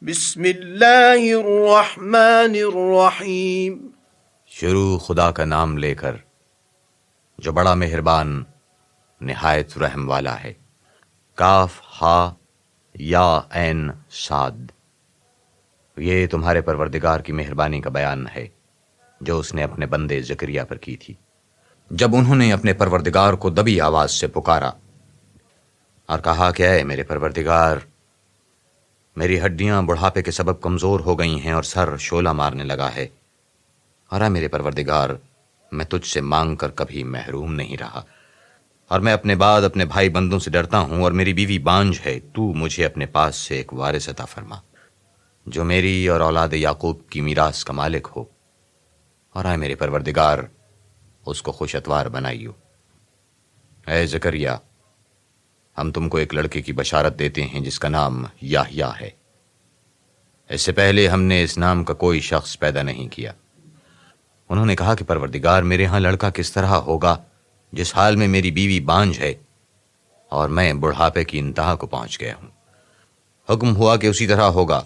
بسم اللہ الرحمن الرحیم۔ شروع خدا کا نام لے کر جو بڑا مہربان نہایت رحم والا ہے۔ کاف ہا یا عین صاد، یہ تمہارے پروردگار کی مہربانی کا بیان ہے جو اس نے اپنے بندے زکریا پر کی تھی جب انہوں نے اپنے پروردگار کو دبی آواز سے پکارا اور کہا کہ اے میرے پروردگار، میری ہڈیاں بڑھاپے کے سبب کمزور ہو گئی ہیں اور سر شعلہ مارنے لگا ہے، اور اے میرے پروردگار، میں تجھ سے مانگ کر کبھی محروم نہیں رہا، اور میں اپنے بعد اپنے بھائی بندوں سے ڈرتا ہوں، اور میری بیوی بانجھ ہے، تو مجھے اپنے پاس سے ایک وارث عطا فرما جو میری اور اولاد یعقوب کی میراث کا مالک ہو، اور اے میرے پروردگار، اس کو خوش اتوار بنائیو۔ اے زکریا، ہم تم کو ایک لڑکے کی بشارت دیتے ہیں جس کا نام یحییٰ ہے۔ اس سے پہلے ہم نے اس نام کا کوئی شخص پیدا نہیں کیا۔ انہوں نے کہا کہ پروردگار، میرے ہاں لڑکا کس طرح ہوگا جس حال میں میری بیوی بانجھ ہے اور میں بڑھاپے کی انتہا کو پہنچ گیا ہوں؟ حکم ہوا کہ اسی طرح ہوگا۔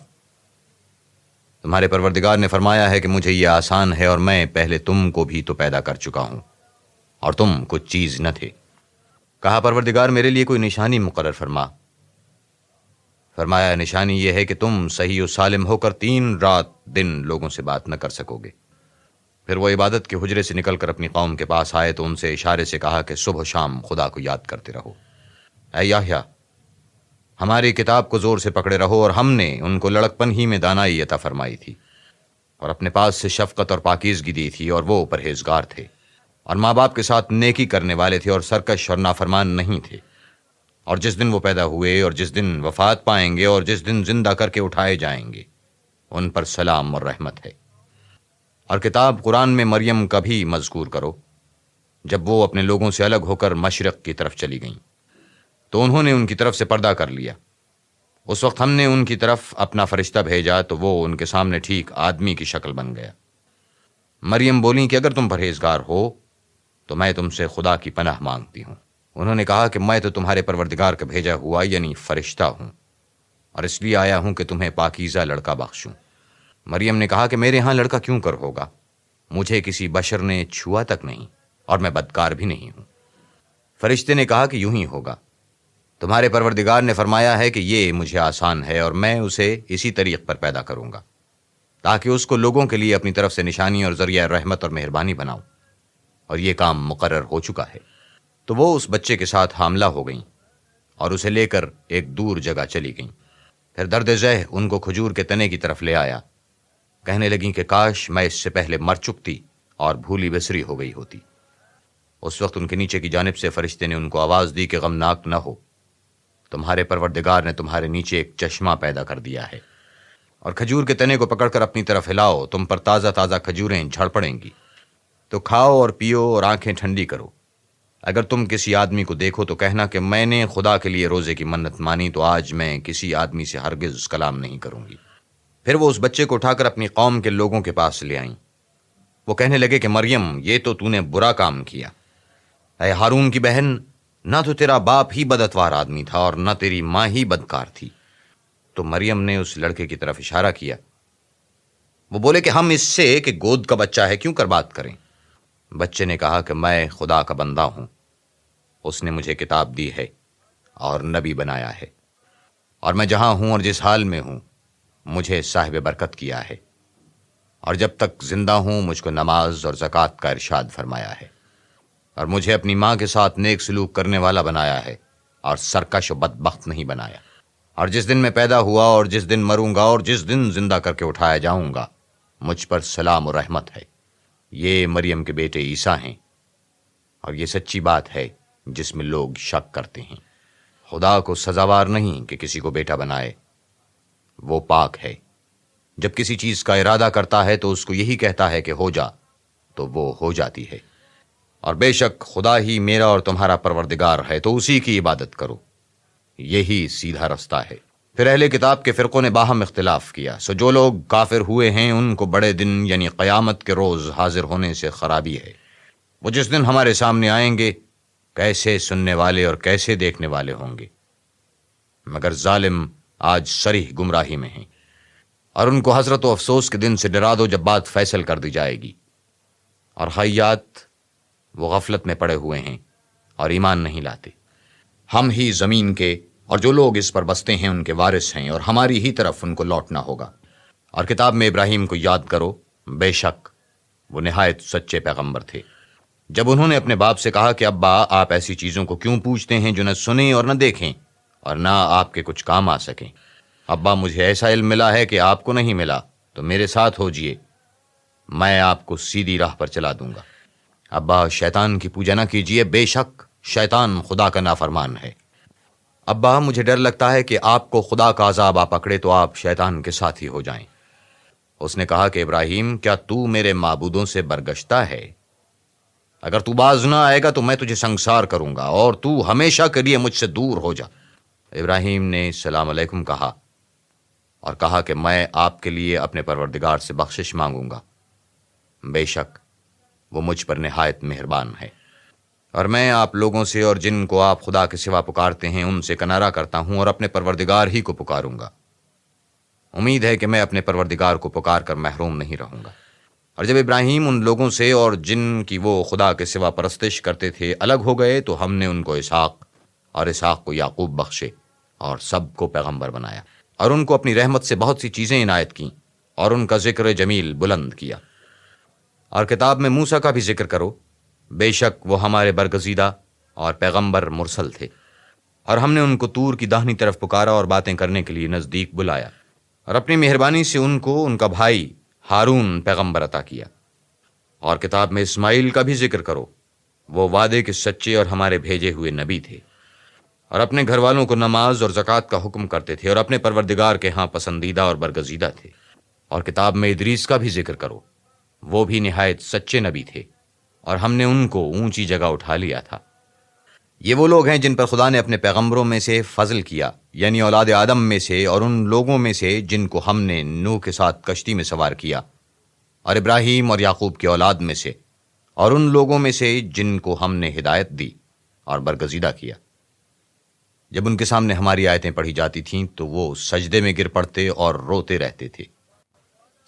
تمہارے پروردگار نے فرمایا ہے کہ مجھے یہ آسان ہے، اور میں پہلے تم کو بھی تو پیدا کر چکا ہوں اور تم کچھ چیز نہ تھے۔ کہا پروردگار، میرے لیے کوئی نشانی مقرر فرما۔ فرمایا نشانی یہ ہے کہ تم صحیح و سالم ہو کر 3 رات دن لوگوں سے بات نہ کر سکو گے۔ پھر وہ عبادت کے حجرے سے نکل کر اپنی قوم کے پاس آئے تو ان سے اشارے سے کہا کہ صبح و شام خدا کو یاد کرتے رہو۔ اے یحییٰ، ہماری کتاب کو زور سے پکڑے رہو، اور ہم نے ان کو لڑکپن ہی میں دانائی عطا فرمائی تھی اور اپنے پاس سے شفقت اور پاکیزگی دی تھی، اور وہ پرہیزگار تھے اور ماں باپ کے ساتھ نیکی کرنے والے تھے اور سرکش اور نافرمان نہیں تھے۔ اور جس دن وہ پیدا ہوئے اور جس دن وفات پائیں گے اور جس دن زندہ کر کے اٹھائے جائیں گے، ان پر سلام اور رحمت ہے۔ اور کتاب قرآن میں مریم کا بھی مذکور کرو، جب وہ اپنے لوگوں سے الگ ہو کر مشرق کی طرف چلی گئیں تو انہوں نے ان کی طرف سے پردہ کر لیا۔ اس وقت ہم نے ان کی طرف اپنا فرشتہ بھیجا تو وہ ان کے سامنے ٹھیک آدمی کی شکل بن گیا۔ مریم بولیں کہ اگر تم پرہیزگار ہو تو میں تم سے خدا کی پناہ مانگتی ہوں۔ انہوں نے کہا کہ میں تو تمہارے پروردگار کا بھیجا ہوا یعنی فرشتہ ہوں، اور اس لیے آیا ہوں کہ تمہیں پاکیزہ لڑکا بخشوں۔ مریم نے کہا کہ میرے ہاں لڑکا کیوں کر ہوگا؟ مجھے کسی بشر نے چھوا تک نہیں، اور میں بدکار بھی نہیں ہوں۔ فرشتے نے کہا کہ یوں ہی ہوگا، تمہارے پروردگار نے فرمایا ہے کہ یہ مجھے آسان ہے، اور میں اسے اسی طریق پر پیدا کروں گا تاکہ اس کو لوگوں کے لیے اپنی طرف سے نشانی اور ذریعہ رحمت اور مہربانی بناؤں، اور یہ کام مقرر ہو چکا ہے۔ تو وہ اس بچے کے ساتھ حاملہ ہو گئیں اور اسے لے کر ایک دور جگہ چلی گئیں۔ پھر درد ذہ ان کو کھجور کے تنے کی طرف لے آیا، کہنے لگیں کہ کاش میں اس سے پہلے مر چکتی اور بھولی بسری ہو گئی ہوتی۔ اس وقت ان کے نیچے کی جانب سے فرشتے نے ان کو آواز دی کہ غمناک نہ ہو، تمہارے پروردگار نے تمہارے نیچے ایک چشمہ پیدا کر دیا ہے، اور کھجور کے تنے کو پکڑ کر اپنی طرف ہلاؤ، تم پر تازہ تازہ کھجوریں جھڑ پڑیں گی، تو کھاؤ اور پیو اور آنکھیں ٹھنڈی کرو۔ اگر تم کسی آدمی کو دیکھو تو کہنا کہ میں نے خدا کے لیے روزے کی منت مانی، تو آج میں کسی آدمی سے ہرگز کلام نہیں کروں گی۔ پھر وہ اس بچے کو اٹھا کر اپنی قوم کے لوگوں کے پاس لے آئیں۔ وہ کہنے لگے کہ مریم، یہ تو نے برا کام کیا۔ اے ہارون کی بہن، نہ تو تیرا باپ ہی بداتوار آدمی تھا اور نہ تیری ماں ہی بدکار تھی۔ تو مریم نے اس لڑکے کی طرف اشارہ کیا۔ وہ بولے کہ ہم اس سے کہ گود کا بچہ ہے کیوں کر بات کریں؟ بچے نے کہا کہ میں خدا کا بندہ ہوں، اس نے مجھے کتاب دی ہے اور نبی بنایا ہے، اور میں جہاں ہوں اور جس حال میں ہوں مجھے صاحب برکت کیا ہے، اور جب تک زندہ ہوں مجھ کو نماز اور زکوٰۃ کا ارشاد فرمایا ہے، اور مجھے اپنی ماں کے ساتھ نیک سلوک کرنے والا بنایا ہے اور سرکش و بدبخت نہیں بنایا۔ اور جس دن میں پیدا ہوا اور جس دن مروں گا اور جس دن زندہ کر کے اٹھایا جاؤں گا، مجھ پر سلام و رحمت ہے۔ یہ مریم کے بیٹے عیسیٰ ہیں، اور یہ سچی بات ہے جس میں لوگ شک کرتے ہیں۔ خدا کو سزاوار نہیں کہ کسی کو بیٹا بنائے، وہ پاک ہے۔ جب کسی چیز کا ارادہ کرتا ہے تو اس کو یہی کہتا ہے کہ ہو جا، تو وہ ہو جاتی ہے۔ اور بے شک خدا ہی میرا اور تمہارا پروردگار ہے، تو اسی کی عبادت کرو، یہی سیدھا رستہ ہے۔ پھر اہل کتاب کے فرقوں نے باہم اختلاف کیا، سو جو لوگ کافر ہوئے ہیں ان کو بڑے دن یعنی قیامت کے روز حاضر ہونے سے خرابی ہے۔ وہ جس دن ہمارے سامنے آئیں گے کیسے سننے والے اور کیسے دیکھنے والے ہوں گے، مگر ظالم آج صریح گمراہی میں ہیں۔ اور ان کو حسرت و افسوس کے دن سے ڈرا دو جب بات فیصل کر دی جائے گی۔ اور خیات وہ غفلت میں پڑے ہوئے ہیں اور ایمان نہیں لاتے۔ ہم ہی زمین کے اور جو لوگ اس پر بستے ہیں ان کے وارث ہیں، اور ہماری ہی طرف ان کو لوٹنا ہوگا۔ اور کتاب میں ابراہیم کو یاد کرو، بے شک وہ نہایت سچے پیغمبر تھے۔ جب انہوں نے اپنے باپ سے کہا کہ ابا آپ ایسی چیزوں کو کیوں پوچھتے ہیں جو نہ سنیں اور نہ دیکھیں اور نہ آپ کے کچھ کام آ سکیں؟ ابا مجھے ایسا علم ملا ہے کہ آپ کو نہیں ملا، تو میرے ساتھ ہوجئے، میں آپ کو سیدھی راہ پر چلا دوں گا۔ ابا شیطان کی پوجا نہ کیجئے، بے شک شیطان خدا کا نافرمان ہے۔ ابا مجھے ڈر لگتا ہے کہ آپ کو خدا کا عذاب آ پکڑے تو آپ شیطان کے ساتھ ہی ہو جائیں۔ اس نے کہا کہ ابراہیم کیا تو میرے معبودوں سے برگشتہ ہے؟ اگر تو باز نہ آئے گا تو میں تجھے سنگسار کروں گا اور تو ہمیشہ کے لیے مجھ سے دور ہو جا۔ ابراہیم نے السلام علیکم کہا اور کہا کہ میں آپ کے لیے اپنے پروردگار سے بخشش مانگوں گا، بے شک وہ مجھ پر نہایت مہربان ہے، اور میں آپ لوگوں سے اور جن کو آپ خدا کے سوا پکارتے ہیں ان سے کنارہ کرتا ہوں اور اپنے پروردگار ہی کو پکاروں گا۔ امید ہے کہ میں اپنے پروردگار کو پکار کر محروم نہیں رہوں گا۔ اور جب ابراہیم ان لوگوں سے اور جن کی وہ خدا کے سوا پرستش کرتے تھے الگ ہو گئے تو ہم نے ان کو اسحاق اور اسحاق کو یعقوب بخشے اور سب کو پیغمبر بنایا، اور ان کو اپنی رحمت سے بہت سی چیزیں عنایت کیں اور ان کا ذکر جمیل بلند کیا۔ اور کتاب میں موسیٰ کا بھی ذکر کرو، بے شک وہ ہمارے برگزیدہ اور پیغمبر مرسل تھے، اور ہم نے ان کو طور کی داہنی طرف پکارا اور باتیں کرنے کے لیے نزدیک بلایا، اور اپنی مہربانی سے ان کو ان کا بھائی ہارون پیغمبر عطا کیا۔ اور کتاب میں اسماعیل کا بھی ذکر کرو، وہ وعدے کے سچے اور ہمارے بھیجے ہوئے نبی تھے، اور اپنے گھر والوں کو نماز اور زکوٰۃ کا حکم کرتے تھے اور اپنے پروردگار کے ہاں پسندیدہ اور برگزیدہ تھے۔ اور کتاب میں ادریس کا بھی ذکر کرو، وہ بھی نہایت سچے نبی تھے اور ہم نے ان کو اونچی جگہ اٹھا لیا تھا۔ یہ وہ لوگ ہیں جن پر خدا نے اپنے پیغمبروں میں سے فضل کیا، یعنی اولاد آدم میں سے اور ان لوگوں میں سے جن کو ہم نے نوح کے ساتھ کشتی میں سوار کیا، اور ابراہیم اور یعقوب کی اولاد میں سے اور ان لوگوں میں سے جن کو ہم نے ہدایت دی اور برگزیدہ کیا۔ جب ان کے سامنے ہماری آیتیں پڑھی جاتی تھیں تو وہ سجدے میں گر پڑتے اور روتے رہتے تھے۔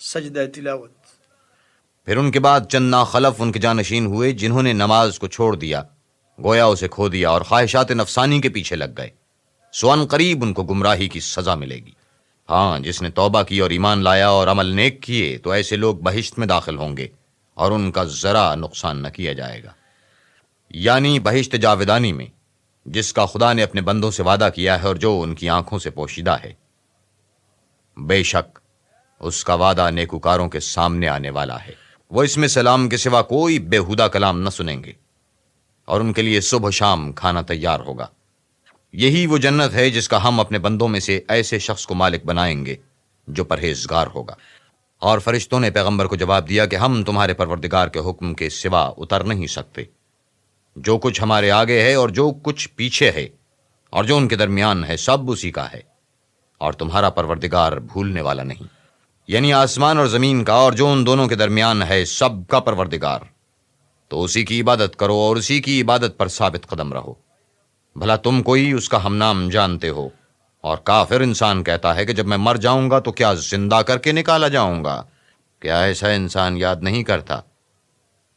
سجدہ تلاوت۔ پھر ان کے بعد چند ناخلف ان کے جانشین ہوئے جنہوں نے نماز کو چھوڑ دیا، گویا اسے کھو دیا اور خواہشات نفسانی کے پیچھے لگ گئے، سو ان قریب ان کو گمراہی کی سزا ملے گی۔ ہاں، جس نے توبہ کی اور ایمان لایا اور عمل نیک کیے تو ایسے لوگ بہشت میں داخل ہوں گے اور ان کا ذرا نقصان نہ کیا جائے گا، یعنی بہشت جاودانی میں، جس کا خدا نے اپنے بندوں سے وعدہ کیا ہے اور جو ان کی آنکھوں سے پوشیدہ ہے۔ بے شک اس کا وعدہ نیکوکاروں کے سامنے آنے والا ہے، وہ اس میں سلام کے سوا کوئی بےہودہ کلام نہ سنیں گے، اور ان کے لیے صبح شام کھانا تیار ہوگا۔ یہی وہ جنت ہے جس کا ہم اپنے بندوں میں سے ایسے شخص کو مالک بنائیں گے جو پرہیزگار ہوگا۔ اور فرشتوں نے پیغمبر کو جواب دیا کہ ہم تمہارے پروردگار کے حکم کے سوا اتر نہیں سکتے، جو کچھ ہمارے آگے ہے اور جو کچھ پیچھے ہے اور جو ان کے درمیان ہے سب اسی کا ہے، اور تمہارا پروردگار بھولنے والا نہیں، یعنی آسمان اور زمین کا اور جو ان دونوں کے درمیان ہے سب کا پروردگار۔ تو اسی کی عبادت کرو اور اسی کی عبادت پر ثابت قدم رہو۔ بھلا تم کوئی اس کا ہم نام جانتے ہو؟ اور کافر انسان کہتا ہے کہ جب میں مر جاؤں گا تو کیا زندہ کر کے نکالا جاؤں گا؟ کیا ایسا انسان یاد نہیں کرتا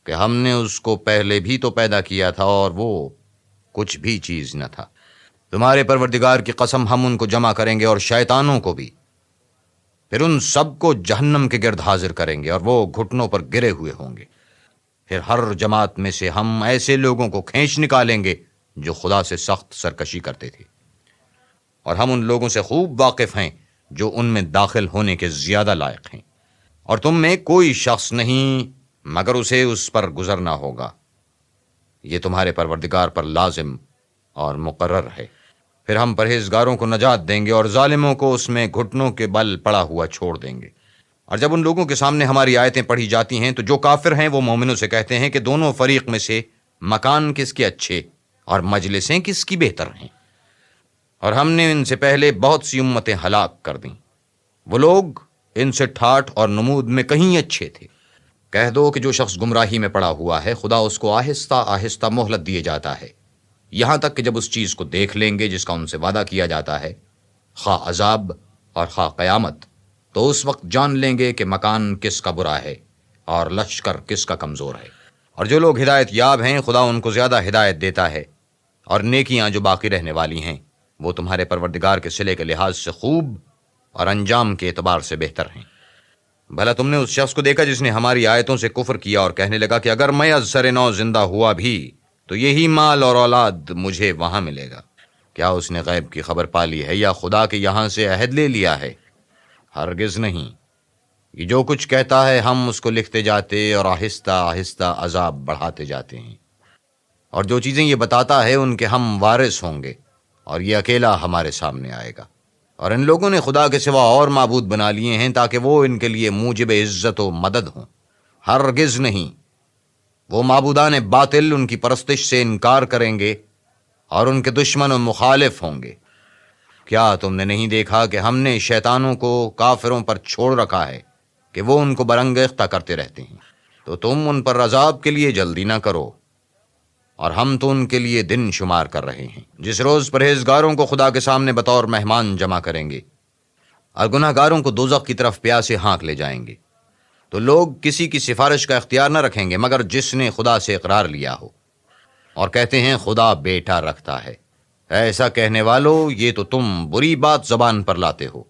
کہ ہم نے اس کو پہلے بھی تو پیدا کیا تھا اور وہ کچھ بھی چیز نہ تھا؟ تمہارے پروردگار کی قسم ہم ان کو جمع کریں گے اور شیطانوں کو بھی، پھر ان سب کو جہنم کے گرد حاضر کریں گے اور وہ گھٹنوں پر گرے ہوئے ہوں گے۔ پھر ہر جماعت میں سے ہم ایسے لوگوں کو کھینچ نکالیں گے جو خدا سے سخت سرکشی کرتے تھے، اور ہم ان لوگوں سے خوب واقف ہیں جو ان میں داخل ہونے کے زیادہ لائق ہیں، اور تم میں کوئی شخص نہیں مگر اسے اس پر گزرنا ہوگا، یہ تمہارے پروردگار پر لازم اور مقرر ہے۔ پھر ہم پرہیزگاروں کو نجات دیں گے اور ظالموں کو اس میں گھٹنوں کے بل پڑا ہوا چھوڑ دیں گے۔ اور جب ان لوگوں کے سامنے ہماری آیتیں پڑھی جاتی ہیں تو جو کافر ہیں وہ مومنوں سے کہتے ہیں کہ دونوں فریق میں سے مکان کس کے اچھے اور مجلسیں کس کی بہتر ہیں، اور ہم نے ان سے پہلے بہت سی امتیں ہلاک کر دیں، وہ لوگ ان سے ٹھاٹھ اور نمود میں کہیں اچھے تھے۔ کہہ دو کہ جو شخص گمراہی میں پڑا ہوا ہے خدا اس کو آہستہ آہستہ مہلت دیے جاتا ہے، یہاں تک کہ جب اس چیز کو دیکھ لیں گے جس کا ان سے وعدہ کیا جاتا ہے، خواہ عذاب اور خواہ قیامت، تو اس وقت جان لیں گے کہ مکان کس کا برا ہے اور لشکر کس کا کمزور ہے۔ اور جو لوگ ہدایت یاب ہیں خدا ان کو زیادہ ہدایت دیتا ہے، اور نیکیاں جو باقی رہنے والی ہیں وہ تمہارے پروردگار کے صلے کے لحاظ سے خوب اور انجام کے اعتبار سے بہتر ہیں۔ بھلا تم نے اس شخص کو دیکھا جس نے ہماری آیتوں سے کفر کیا اور کہنے لگا کہ اگر میں از سر نو زندہ ہوا بھی تو یہی مال اور اولاد مجھے وہاں ملے گا؟ کیا اس نے غیب کی خبر پا لی ہے یا خدا کے یہاں سے عہد لے لیا ہے؟ ہرگز نہیں۔ یہ جو کچھ کہتا ہے ہم اس کو لکھتے جاتے اور آہستہ آہستہ عذاب بڑھاتے جاتے ہیں، اور جو چیزیں یہ بتاتا ہے ان کے ہم وارث ہوں گے، اور یہ اکیلا ہمارے سامنے آئے گا۔ اور ان لوگوں نے خدا کے سوا اور معبود بنا لیے ہیں تاکہ وہ ان کے لیے موجب عزت و مدد ہوں۔ ہرگز نہیں، وہ معبودان باطل ان کی پرستش سے انکار کریں گے اور ان کے دشمن و مخالف ہوں گے۔ کیا تم نے نہیں دیکھا کہ ہم نے شیطانوں کو کافروں پر چھوڑ رکھا ہے کہ وہ ان کو برانگیختہ کرتے رہتے ہیں؟ تو تم ان پر عذاب کے لیے جلدی نہ کرو، اور ہم تو ان کے لیے دن شمار کر رہے ہیں، جس روز پرہیزگاروں کو خدا کے سامنے بطور مہمان جمع کریں گے اور گناہ گاروں کو دوزخ کی طرف پیاسے ہانک لے جائیں گے۔ تو لوگ کسی کی سفارش کا اختیار نہ رکھیں گے مگر جس نے خدا سے اقرار لیا ہو، اور کہتے ہیں خدا بیٹا رکھتا ہے۔ ایسا کہنے والو، یہ تو تم بری بات زبان پر لاتے ہو۔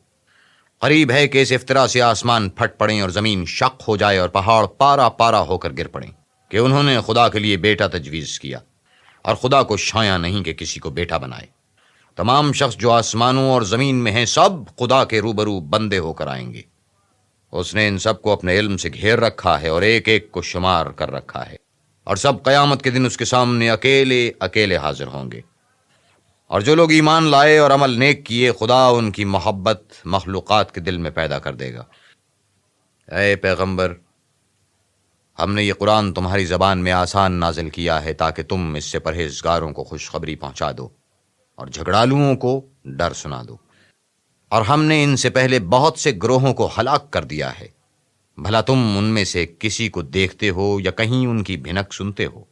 قریب ہے کہ اس افطرا سے آسمان پھٹ پڑیں اور زمین شق ہو جائے اور پہاڑ پارا پارا ہو کر گر پڑیں کہ انہوں نے خدا کے لیے بیٹا تجویز کیا، اور خدا کو شایع نہیں کہ کسی کو بیٹا بنائے۔ تمام شخص جو آسمانوں اور زمین میں ہیں سب خدا کے روبرو بندے ہو کر آئیں گے۔ اس نے ان سب کو اپنے علم سے گھیر رکھا ہے اور ایک ایک کو شمار کر رکھا ہے، اور سب قیامت کے دن اس کے سامنے اکیلے اکیلے حاضر ہوں گے۔ اور جو لوگ ایمان لائے اور عمل نیک کیے خدا ان کی محبت مخلوقات کے دل میں پیدا کر دے گا۔ اے پیغمبر، ہم نے یہ قرآن تمہاری زبان میں آسان نازل کیا ہے تاکہ تم اس سے پرہیزگاروں کو خوشخبری پہنچا دو اور جھگڑالوؤں کو ڈر سنا دو۔ اور ہم نے ان سے پہلے بہت سے گروہوں کو ہلاک کر دیا ہے، بھلا تم ان میں سے کسی کو دیکھتے ہو یا کہیں ان کی بھنک سنتے ہو؟